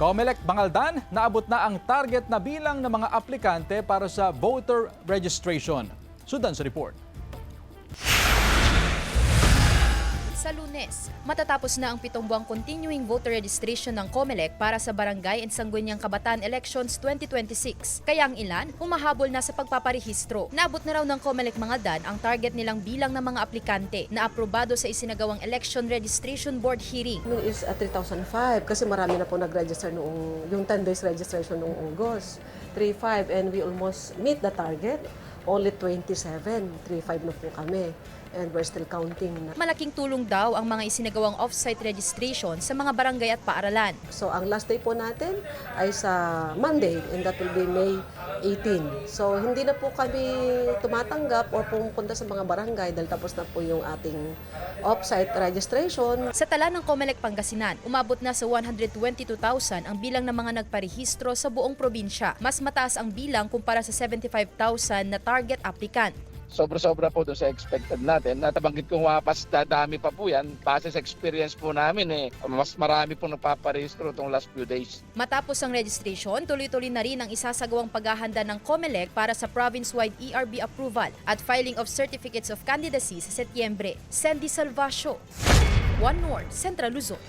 Comelec Bangaldan, naabot na ang target na bilang ng mga aplikante para sa voter registration. Sundan sa report. Sa Lunes, matatapos na ang 7 buwang continuing voter registration ng Comelec para sa Barangay and Sangguniang Kabataan Elections 2026. Kaya ang ilan, humahabol na sa pagpaparehistro. Naabot na raw ng Comelec Bangaldan ang target nilang bilang ng mga aplikante na aprobado sa isinagawang Election Registration Board hearing. Is at 3,005 kasi marami na po nag-register noong yung 10 days registration noong August. 3,500 and we almost meet the target. Only 27, 3,500 na po kami. And we're still counting. Malaking tulong daw ang mga isinagawang off-site registration sa mga barangay at paaralan. So ang last day po natin ay sa Monday and that will be May 18. So hindi na po kami tumatanggap o pumunta sa mga barangay dahil tapos na po yung ating off-site registration. Sa tala ng Comelec Pangasinan, umabot na sa 122,000 ang bilang ng mga nagparehistro sa buong probinsya. Mas mataas ang bilang kumpara sa 75,000 na target applicant. Sobra-sobra po doon sa expected natin. Natabanggit ko mas dadami pa po yan. Base sa experience po namin, mas marami po nagpaparehistro itong last few days. Matapos ang registration, tuloy-tuloy na rin ang isasagawang paghahanda ng Comelec para sa province-wide ERB approval at filing of certificates of candidacy sa Setyembre. Sandy Salvacio, One North, Central Luzon.